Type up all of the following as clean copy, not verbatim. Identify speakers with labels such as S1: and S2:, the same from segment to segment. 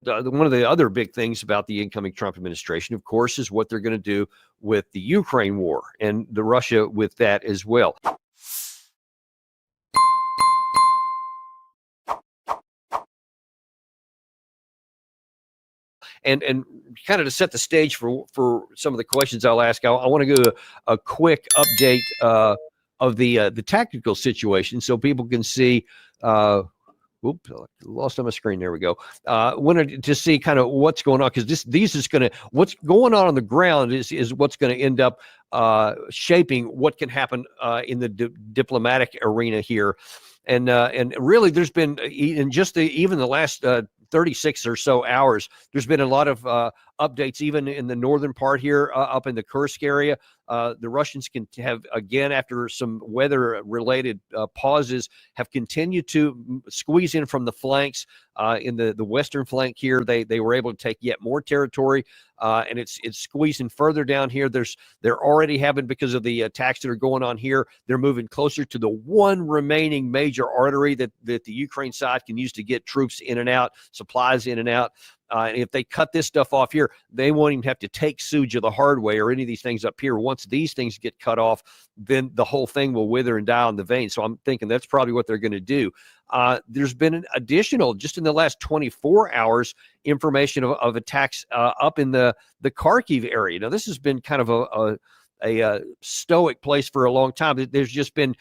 S1: one of the other big things about the incoming Trump administration, of course, is what they're going to do with the Ukraine war and the Russia with that as well. And kind of to set the stage for some of the questions I'll ask, I want to go a quick update of the tactical situation so people can see. Oops, lost on my screen. There we go. Wanted to see kind of what's going on, because these is going to, what's going on the ground is what's going to end up shaping what can happen in the diplomatic arena here. And really, there's been in just even the last 36 or so hours, there's been a lot of updates, even in the northern part here, up in the Kursk area. The Russians can have, again, after some weather-related pauses, have continued to squeeze in from the flanks. In the western flank here, they were able to take yet more territory, and it's squeezing further down here. They're already having, because of the attacks that are going on here, they're moving closer to the one remaining major artery that the Ukraine side can use to get troops in and out, supplies in and out. And if they cut this stuff off here, they won't even have to take Suja the hard way or any of these things up here. Once these things get cut off, then the whole thing will wither and die on the vein. So I'm thinking that's probably what they're going to do. There's been an additional, just in the last 24 hours, information of attacks up in the Kharkiv area. Now, this has been kind of a stoic place for a long time. There's just been,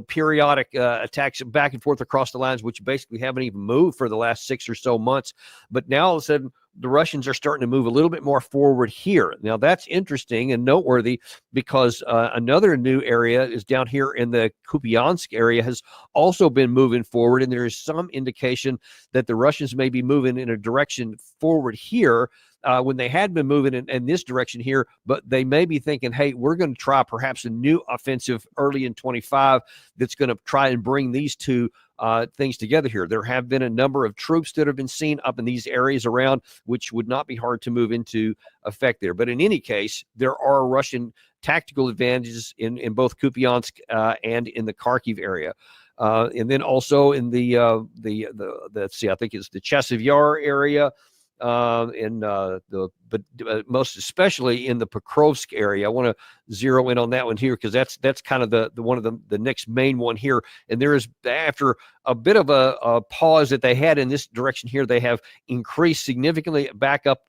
S1: periodic attacks back and forth across the lines, which basically haven't even moved for the last 6 or so months. But now all of a sudden, the Russians are starting to move a little bit more forward here. Now, that's interesting and noteworthy, because another new area is down here in the Kupiansk area, has also been moving forward. And there is some indication that the Russians may be moving in a direction forward here, when they had been moving in this direction here, but they may be thinking, hey, we're going to try perhaps a new offensive early in 25 that's going to try and bring these two things together here. There have been a number of troops that have been seen up in these areas around, which would not be hard to move into effect there. But in any case, there are Russian tactical advantages in both Kupiansk and in the Kharkiv area. And then also in the let's see, I think it's the Chasiv Yar area. But most especially in the Pokrovsk area. I want to zero in on that one here, because that's kind of the one of the next main one here. And there is, after a bit of a pause that they had in this direction here, they have increased significantly back up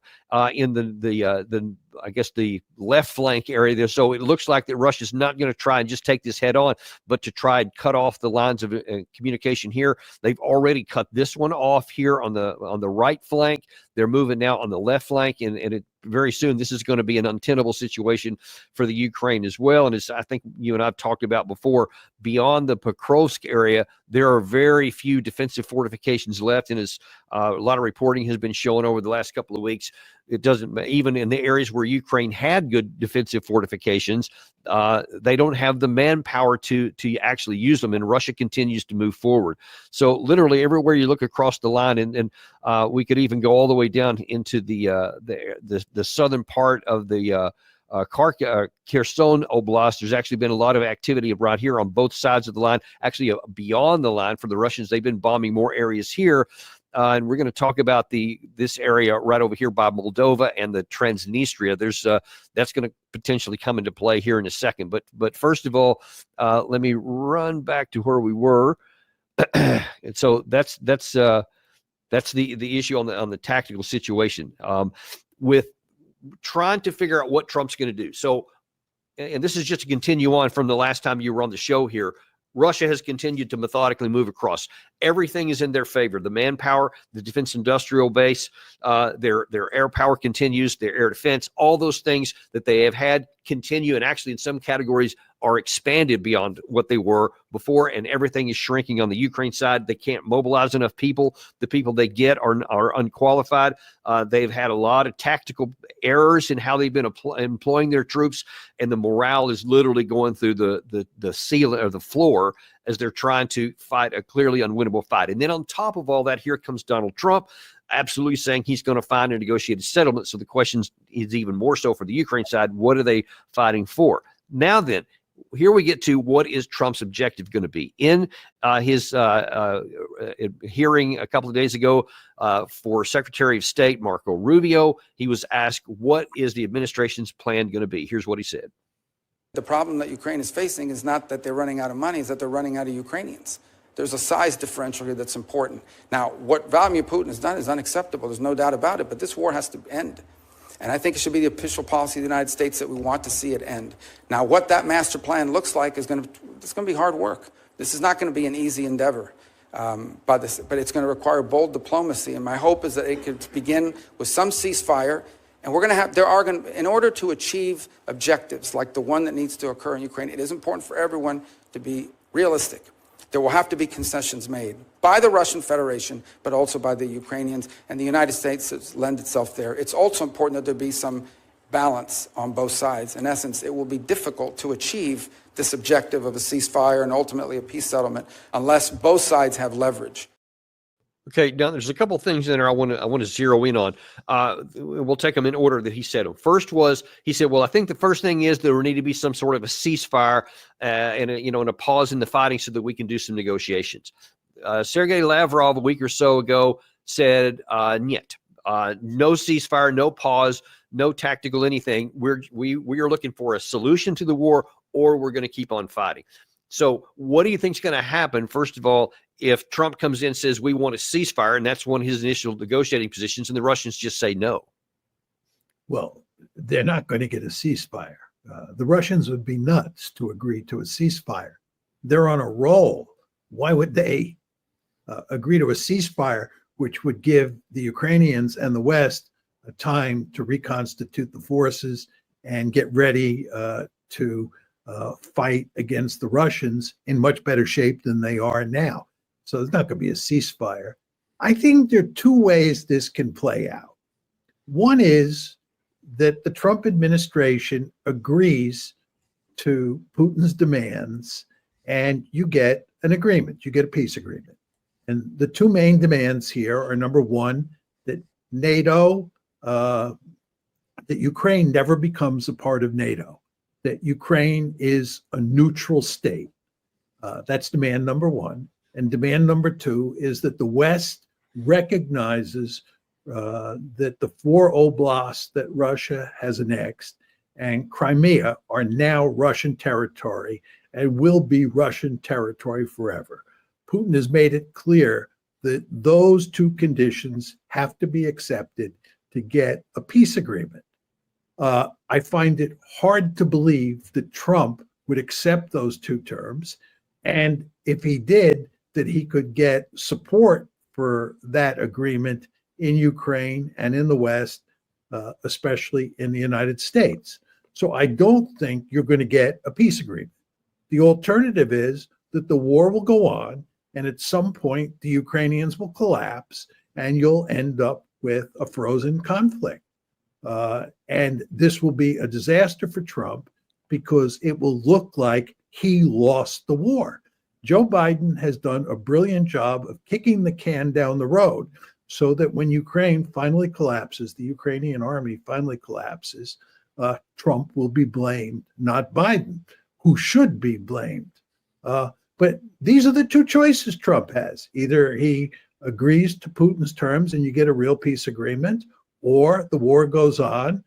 S1: in the I guess the left flank area there. So it looks like that Russia's not going to try and just take this head on, but to try and cut off the lines of communication here. They've already cut this one off here on the right flank. They're moving now on the left flank, and very soon this is going to be an untenable situation for the Ukraine as well. And as I think you and I've talked about before, beyond the Pokrovsk area, there are very few defensive fortifications left. And as a lot of reporting has been showing over the last couple of weeks, it doesn't, even in the areas where Ukraine had good defensive fortifications, they don't have the manpower to actually use them, and Russia continues to move forward. So literally everywhere you look across the line, and we could even go all the way down into the southern part of the Kherson Oblast. There's actually been a lot of activity right here on both sides of the line, actually beyond the line for the Russians. They've been bombing more areas here. And we're going to talk about this area right over here by Moldova and the Transnistria. That's going to potentially come into play here in a second. But first of all, let me run back to where we were. And so that's the issue on the tactical situation, with trying to figure out what Trump's going to do. So, and this is just to continue on from the last time you were on the show here. Russia has continued to methodically move across. Everything is in their favor. The manpower, the defense industrial base, their air power continues, their air defense, all those things that they have had continue, and actually in some categories are expanded beyond what they were before, and everything is shrinking on the Ukraine side. They can't mobilize enough people. The people they get are unqualified. They've had a lot of tactical errors in how they've been employing their troops, and the morale is literally going through the ceiling or the floor as they're trying to fight a clearly unwinnable fight. And then on top of all that, here comes Donald Trump, absolutely saying he's going to find a negotiated settlement. So the question is even more so for the Ukraine side, what are they fighting for? Now then, here we get to what is Trump's objective going to be. In his hearing a couple of days ago for Secretary of State Marco Rubio, he was asked, what is the administration's plan going to be? Here's what he said.
S2: The problem that Ukraine is facing is not that they're running out of money, it's that they're running out of Ukrainians. There's a size differential here that's important. Now, what Vladimir Putin has done is unacceptable. There's no doubt about it, but this war has to end. And I think it should be the official policy of the United States that we want to see it end. Now, what that master plan looks like it's going to be hard work. This is not going to be an easy endeavor, but it's going to require bold diplomacy. And my hope is that it could begin with some ceasefire. And we're going to have, in order to achieve objectives like the one that needs to occur in Ukraine, it is important for everyone to be realistic. There will have to be concessions made by the Russian Federation, but also by the Ukrainians, and the United States lend itself there. It's also important that there be some balance on both sides. In essence, it will be difficult to achieve this objective of a ceasefire and ultimately a peace settlement unless both sides have leverage.
S1: Okay, now there's a couple of things in there I want to zero in on. We'll take them in order that he said them. First was, he said, well, I think the first thing is there will need to be some sort of a ceasefire and a pause in the fighting so that we can do some negotiations. Sergei Lavrov a week or so ago said, "Niet, no ceasefire, no pause, no tactical anything. We are looking for a solution to the war, or we're going to keep on fighting." So what do you think is going to happen, first of all, if Trump comes in and says we want a ceasefire, and that's one of his initial negotiating positions, and the Russians just say no?
S3: Well, they're not going to get a ceasefire. The Russians would be nuts to agree to a ceasefire. They're on a roll. Why would they agree to a ceasefire, which would give the Ukrainians and the West a time to reconstitute the forces and get ready to fight against the Russians in much better shape than they are now? So there's not going to be a ceasefire. I think there are two ways this can play out. One is that the Trump administration agrees to Putin's demands and you get an agreement, you get a peace agreement. And the two main demands here are, number one, that NATO, that Ukraine never becomes a part of NATO, that Ukraine is a neutral state. That's demand number one. And demand number two is that the West recognizes that the 4 oblasts that Russia has annexed and Crimea are now Russian territory and will be Russian territory forever. Putin has made it clear that those two conditions have to be accepted to get a peace agreement. I find it hard to believe that Trump would accept those two terms. And if he did, that he could get support for that agreement in Ukraine and in the West, especially in the United States. So I don't think you're going to get a peace agreement. The alternative is that the war will go on, and at some point the Ukrainians will collapse, and you'll end up with a frozen conflict. And this will be a disaster for Trump because it will look like he lost the war. Joe Biden has done a brilliant job of kicking the can down the road so that when Ukraine finally collapses, the Ukrainian army finally collapses, Trump will be blamed, not Biden, who should be blamed. But these are the two choices Trump has. Either he agrees to Putin's terms and you get a real peace agreement, or the war goes on,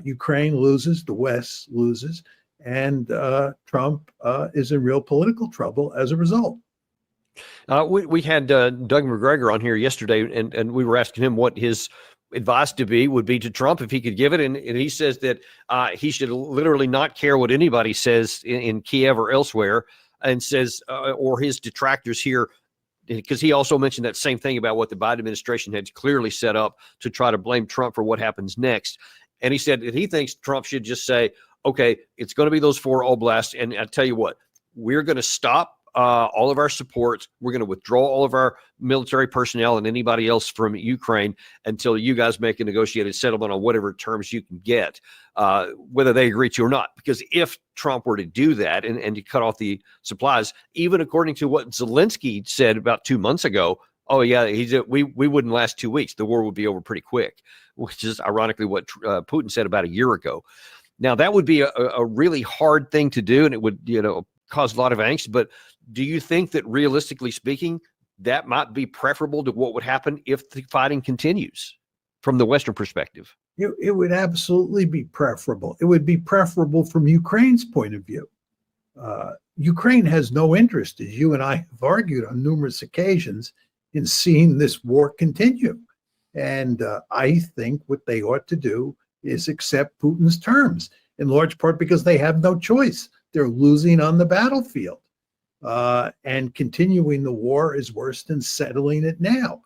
S3: Ukraine loses, the West loses, and Trump is in real political trouble as a result.
S1: We had Doug McGregor on here yesterday, and we were asking him what his advice would be to Trump if he could give it. And he says that he should literally not care what anybody says in Kiev or elsewhere, and says, or his detractors here, because he also mentioned that same thing about what the Biden administration had clearly set up to try to blame Trump for what happens next. And he said that he thinks Trump should just say, okay, it's going to be those 4 oblasts. And I tell you what, we're going to stop all of our support. We're going to withdraw all of our military personnel and anybody else from Ukraine until you guys make a negotiated settlement on whatever terms you can get, whether they agree to or not. Because if Trump were to do that and to cut off the supplies, even according to what Zelensky said about 2 months ago, oh yeah, we wouldn't last 2 weeks. The war would be over pretty quick, which is ironically what Putin said about a year ago. Now, that would be a really hard thing to do, and it would, cause a lot of angst. But do you think that, realistically speaking, that might be preferable to what would happen if the fighting continues from the Western perspective?
S3: It would absolutely be preferable. It would be preferable from Ukraine's point of view. Ukraine has no interest, as you and I have argued on numerous occasions, in seeing this war continue. And I think what they ought to do is accept Putin's terms, in large part because they have no choice. They're losing on the battlefield. And continuing the war is worse than settling it now.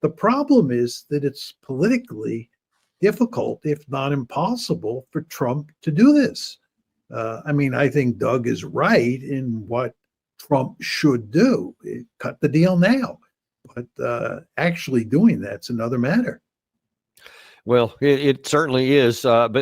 S3: The problem is that it's politically difficult, if not impossible, for Trump to do this. I think Doug is right in what Trump should do. Cut the deal now. But actually doing that's another matter.
S1: Well, it certainly is, but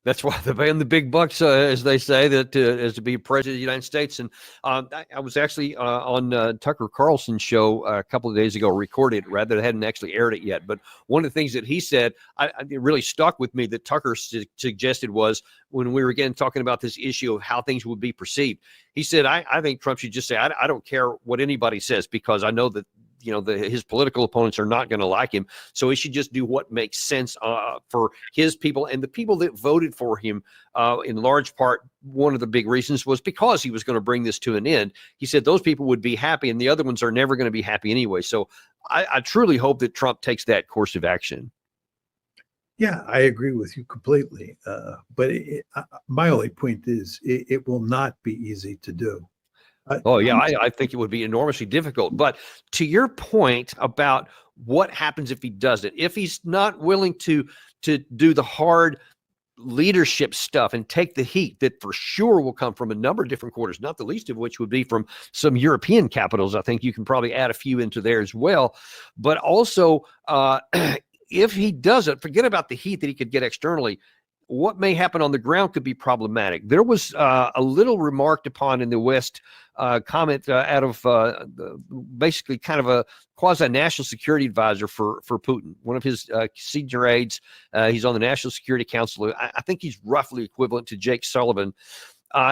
S1: that's why they're paying the big bucks, as they say, that as to be president of the United States. And I was actually on Tucker Carlson's show a couple of days ago, recorded it, rather, hadn't actually aired it yet. But one of the things that he said, it really stuck with me, that Tucker suggested was, when we were again talking about this issue of how things would be perceived, he said, I think Trump should just say, I don't care what anybody says, because I know that his political opponents are not going to like him. So he should just do what makes sense for his people and the people that voted for him. In large part, one of the big reasons was because he was going to bring this to an end. He said those people would be happy, and the other ones are never going to be happy anyway. So I truly hope that Trump takes that course of action.
S3: Yeah, I agree with you completely. But my only point is it will not be easy to do.
S1: I think it would be enormously difficult. But to your point about what happens if he doesn't, if he's not willing to do the hard leadership stuff and take the heat that for sure will come from a number of different quarters, not the least of which would be from some European capitals. I think you can probably add a few into there as well. But also, if he doesn't, forget about the heat that he could get externally. What may happen on the ground could be problematic. There was a little remarked upon in the West comment out of basically kind of a quasi-national security advisor for Putin, one of his senior aides. He's on the National Security Council. I think he's roughly equivalent to Jake Sullivan.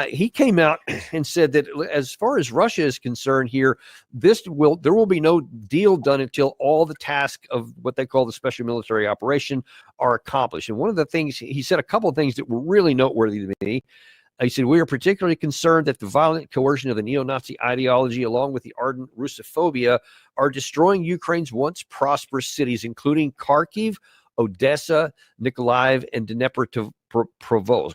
S1: He came out and said that as far as Russia is concerned here, there will be no deal done until all the tasks of what they call the special military operation are accomplished. And one of the things, he said a couple of things that were really noteworthy to me. He said, we are particularly concerned that the violent coercion of the neo-Nazi ideology, along with the ardent Russophobia, are destroying Ukraine's once prosperous cities, including Kharkiv, Odessa, Nikolaev, and Dnipropetrovsk.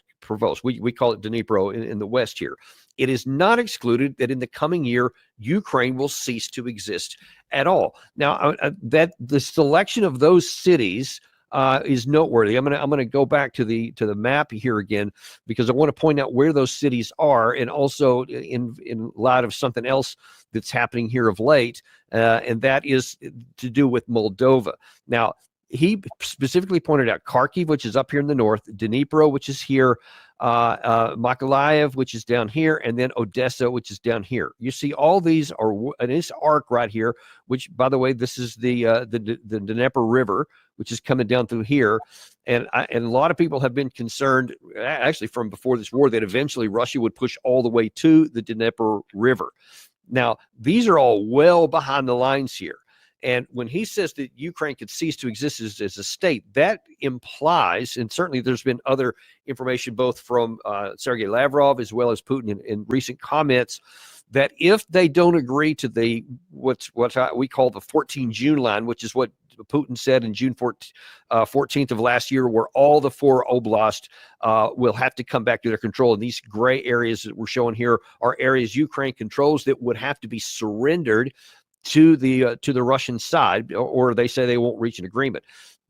S1: We call it Dnipro in the West here. It is not excluded that in the coming year, Ukraine will cease to exist at all. Now, that the selection of those cities is noteworthy. I'm going to go back to the map here again, because I want to point out where those cities are, and also in light of something else that's happening here of late, and that is to do with Moldova. Now, he specifically pointed out Kharkiv, which is up here in the north, Dnipro, which is here, Mykolaiv, which is down here, and then Odessa, which is down here. You see all these are in this arc right here, which, by the way, this is the Dnieper River, which is coming down through here. And a lot of people have been concerned, actually from before this war, that eventually Russia would push all the way to the Dnieper River. Now, these are all well behind the lines here. And when he says that Ukraine could cease to exist as a state, that implies, and certainly there's been other information both from Sergei Lavrov as well as Putin in recent comments, that if they don't agree to what we call the 14 June line, which is what Putin said in June 14th of last year, where all the 4 oblasts will have to come back to their control. And these gray areas that we're showing here are areas Ukraine controls that would have to be surrendered to the Russian side, or they say they won't reach an agreement.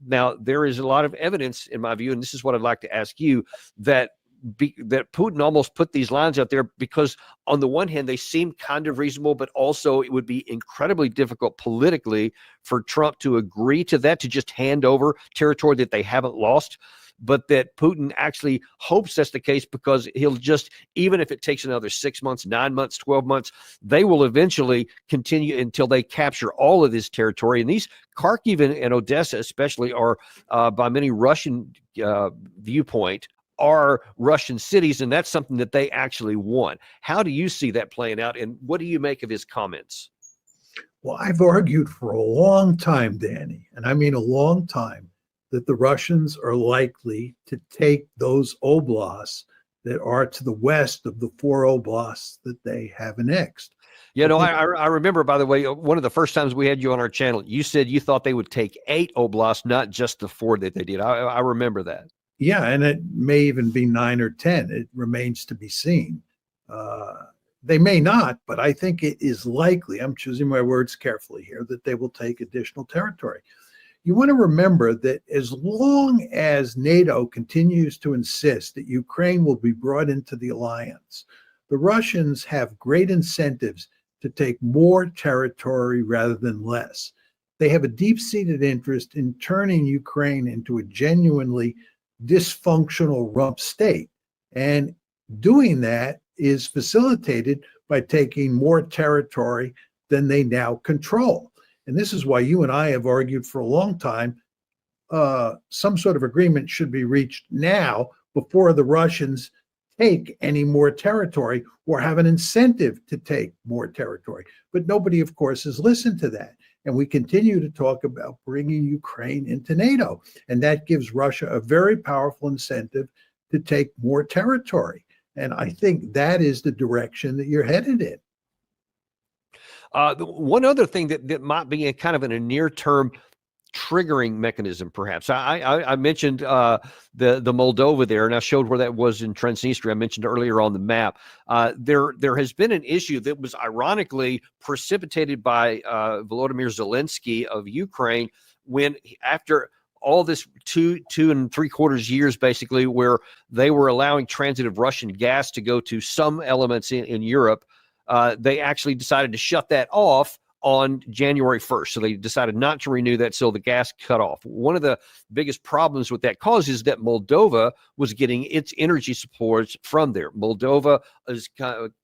S1: Now, there is a lot of evidence, in my view, and this is what I'd like to ask you, that Putin almost put these lines out there because, on the one hand, they seem kind of reasonable, but also it would be incredibly difficult politically for Trump to agree to that, to just hand over territory that they haven't lost. But that Putin actually hopes that's the case, because he'll just, even if it takes another 6 months, 9 months, 12 months, they will eventually continue until they capture all of this territory. And these Kharkiv and Odessa especially are, by many Russian viewpoint, are Russian cities, and that's something that they actually want. How do you see that playing out, and what do you make of his comments?
S3: Well, I've argued for a long time, Danny, and I mean a long time, that the Russians are likely to take those oblasts that are to the west of the 4 oblasts that they have annexed.
S1: You know, I remember, by the way, one of the first times we had you on our channel, you said you thought they would take 8 oblasts, not just the 4 that they did. I remember that.
S3: Yeah, and it may even be 9 or 10. It remains to be seen. They may not, but I think it is likely, I'm choosing my words carefully here, that they will take additional territory. You want to remember that as long as NATO continues to insist that Ukraine will be brought into the alliance, the Russians have great incentives to take more territory rather than less. They have a deep-seated interest in turning Ukraine into a genuinely dysfunctional rump state. And doing that is facilitated by taking more territory than they now control. And this is why you and I have argued for a long time, some sort of agreement should be reached now before the Russians take any more territory or have an incentive to take more territory. But nobody, of course, has listened to that. And we continue to talk about bringing Ukraine into NATO. And that gives Russia a very powerful incentive to take more territory. And I think that is the direction that you're headed in.
S1: One other thing that might be a kind of in a near-term triggering mechanism, perhaps. I mentioned the Moldova there, and I showed where that was in Transnistria. I mentioned earlier on the map. There has been an issue that was ironically precipitated by Volodymyr Zelensky of Ukraine, when after all this two and 3/4 years, basically, where they were allowing transit of Russian gas to go to some elements in Europe, they actually decided to shut that off on January 1st. So they decided not to renew that, so the gas cut off. One of the biggest problems with that cause is that Moldova was getting its energy supports from there. Moldova is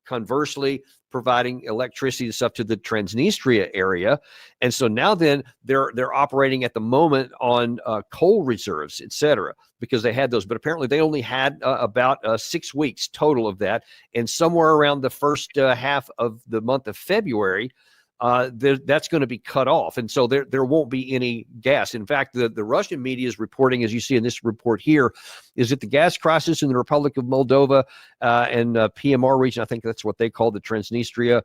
S1: conversely providing electricity and stuff to the Transnistria area. And so now then they're operating at the moment on coal reserves, et cetera, because they had those. But apparently they only had about 6 weeks total of that. And somewhere around the first half of the month of February, that's going to be cut off. And so there won't be any gas. In fact, the Russian media is reporting, as you see in this report here, is that the gas crisis in the Republic of Moldova and PMR region, I think that's what they call the Transnistria,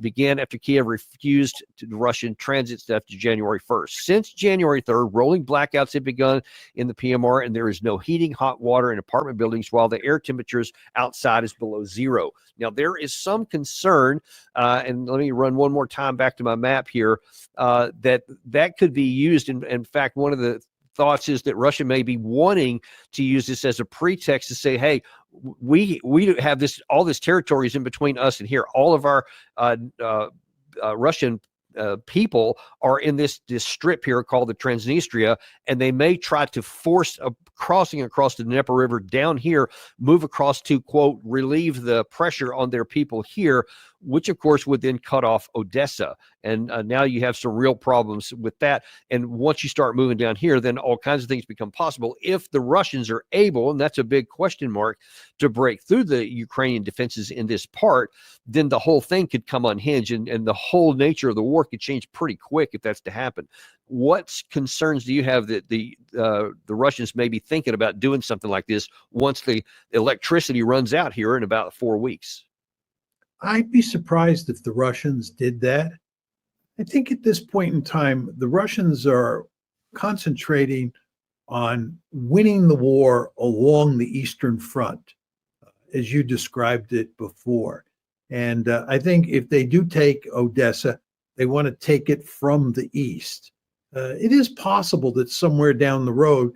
S1: began after Kiev refused to Russian transit after January 1st. Since January 3rd, rolling blackouts have begun in the PMR, and there is no heating, hot water in apartment buildings while the air temperatures outside is below zero. Now, there is some concern, and let me run one more time back to my map here, that could be used. In fact, one of the thoughts is that Russia may be wanting to use this as a pretext to say, hey, we have this, all this territory is in between us and here. All of our Russian people are in this strip here called the Transnistria, and they may try to force a crossing across the Dnieper River down here, move across to, quote, relieve the pressure on their people here, which of course would then cut off Odessa. And now you have some real problems with that. And once you start moving down here, then all kinds of things become possible. If the Russians are able, and that's a big question mark, to break through the Ukrainian defenses in this part, then the whole thing could come unhinged, and the whole nature of the war could change pretty quick if that's to happen. What concerns do you have that the Russians may be thinking about doing something like this once the electricity runs out here in about 4 weeks?
S3: I'd be surprised if the Russians did that. I think at this point in time, the Russians are concentrating on winning the war along the Eastern Front, as you described it before. And I think if they do take Odessa, they want to take it from the east. It is possible that somewhere down the road,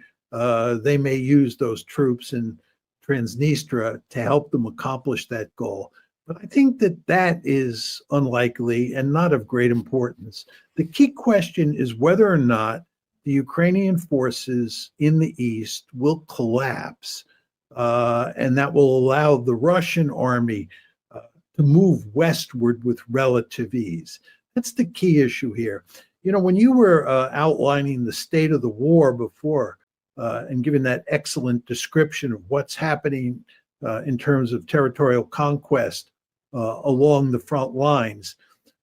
S3: they may use those troops in Transnistria to help them accomplish that goal. But I think that that is unlikely and not of great importance. The key question is whether or not the Ukrainian forces in the east will collapse, and that will allow the Russian army to move westward with relative ease. That's the key issue here. You know, when you were outlining the state of the war before, and given that excellent description of what's happening in terms of territorial conquest along the front lines,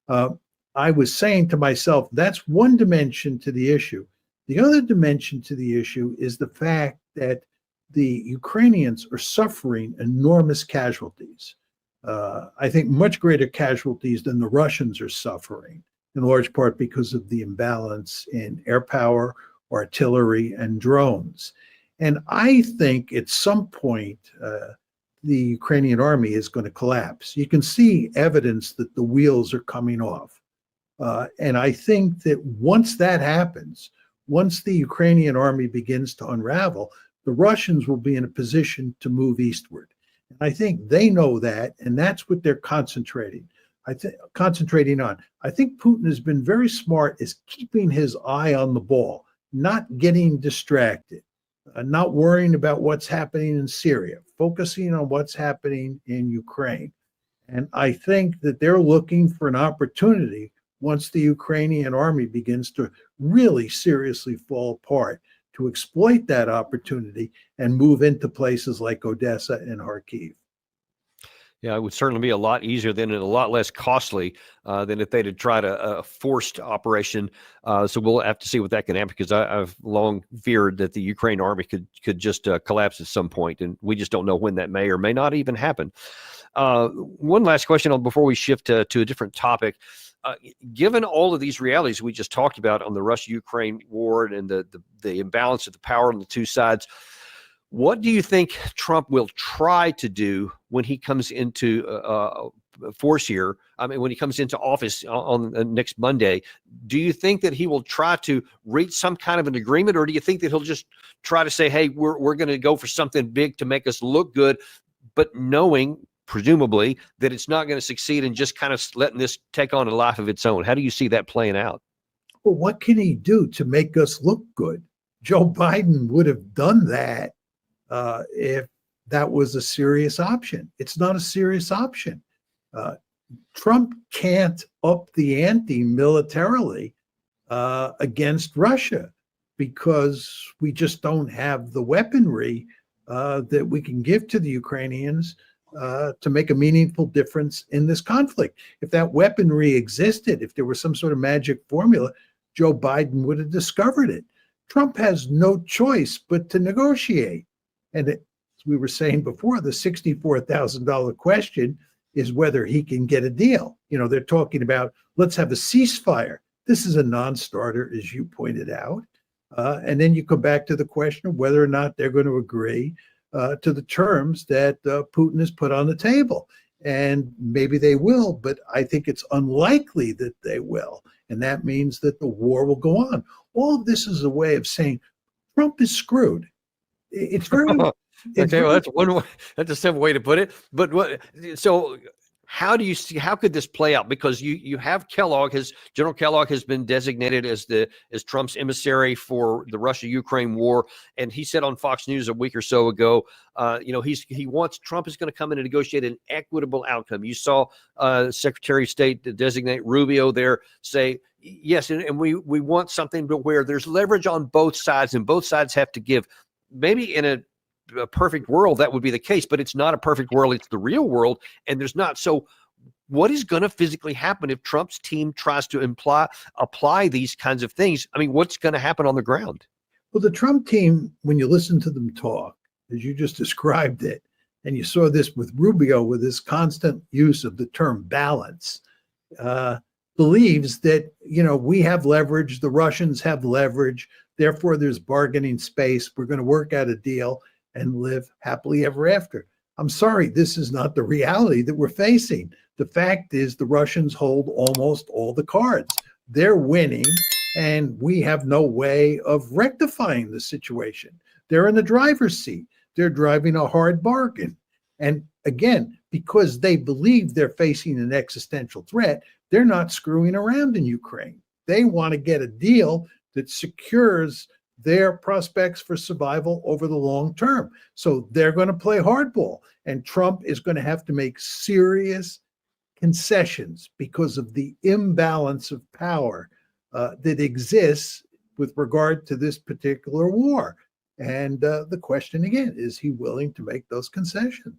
S3: I was saying to myself, that's one dimension to the issue. The other dimension to the issue is the fact that the Ukrainians are suffering enormous casualties. I think much greater casualties than the Russians are suffering, in large part because of the imbalance in air power, artillery, and drones. And I think at some point, the Ukrainian army is going to collapse. You can see evidence that the wheels are coming off. And I think that once that happens, once the Ukrainian army begins to unravel, the Russians will be in a position to move eastward. And I think they know that, and that's what they're concentrating on. I think Putin has been very smart is keeping his eye on the ball, not getting distracted, not worrying about what's happening in Syria, focusing on what's happening in Ukraine. And I think that they're looking for an opportunity once the Ukrainian army begins to really seriously fall apart, to exploit that opportunity and move into places like Odessa and Kharkiv.
S1: Yeah, it would certainly be a lot easier then and a lot less costly than if they'd have tried a forced operation. So we'll have to see what that can happen, because I've long feared that the Ukraine army could just collapse at some point, and we just don't know when that may or may not even happen. One last question before we shift to a different topic. Given all of these realities we just talked about on the Russia-Ukraine war and the imbalance of the power on the two sides, what do you think Trump will try to do when he comes into force here? I mean, when he comes into office on next Monday, do you think that he will try to reach some kind of an agreement, or do you think that he'll just try to say, hey, we're going to go for something big to make us look good, but knowing presumably that it's not going to succeed and just kind of letting this take on a life of its own? How do you see that playing out?
S3: Well, what can he do to make us look good? Joe Biden would have done that if that was a serious option. It's not a serious option. Trump can't up the ante militarily against Russia because we just don't have the weaponry that we can give to the Ukrainians to make a meaningful difference in this conflict. If that weaponry existed, if there was some sort of magic formula, Joe Biden would have discovered it. Trump has no choice but to negotiate. And as we were saying before, the $64,000 question is whether he can get a deal. You know, they're talking about, let's have a ceasefire. This is a non-starter, as you pointed out. And then you come back to the question of whether or not they're going to agree to the terms that Putin has put on the table. And maybe they will, but I think it's unlikely that they will. And that means that the war will go on. All of this is a way of saying Trump is screwed. It's very...
S1: Okay, well, that's one way. That's a simple way to put it. But so how do you see, how could this play out? Because you have Kellogg, General Kellogg has been designated as Trump's emissary for the Russia-Ukraine war, and he said on Fox News a week or so ago, he wants Trump is going to come in and negotiate an equitable outcome. You saw Secretary of State designate Rubio there say yes, and we want something where there's leverage on both sides, and both sides have to give. Maybe in a perfect world that would be the case, but it's not a perfect world. It's the real world, and there's not. So what is going to physically happen if Trump's team tries to apply these kinds of things? I mean, what's going to happen on the ground?
S3: Well, the Trump team, when you listen to them talk, as you just described it, and you saw this with Rubio with his constant use of the term balance, believes that, we have leverage, the Russians have leverage, therefore there's bargaining space, we're going to work out a deal and live happily ever after. I'm sorry, this is not the reality that we're facing. The fact is the Russians hold almost all the cards. They're winning, and we have no way of rectifying the situation. They're in the driver's seat. They're driving a hard bargain. And again, because they believe they're facing an existential threat, they're not screwing around in Ukraine. They want to get a deal that secures their prospects for survival over the long term. So they're going to play hardball, and Trump is going to have to make serious concessions because of the imbalance of power that exists with regard to this particular war. And the question again, is he willing to make those concessions?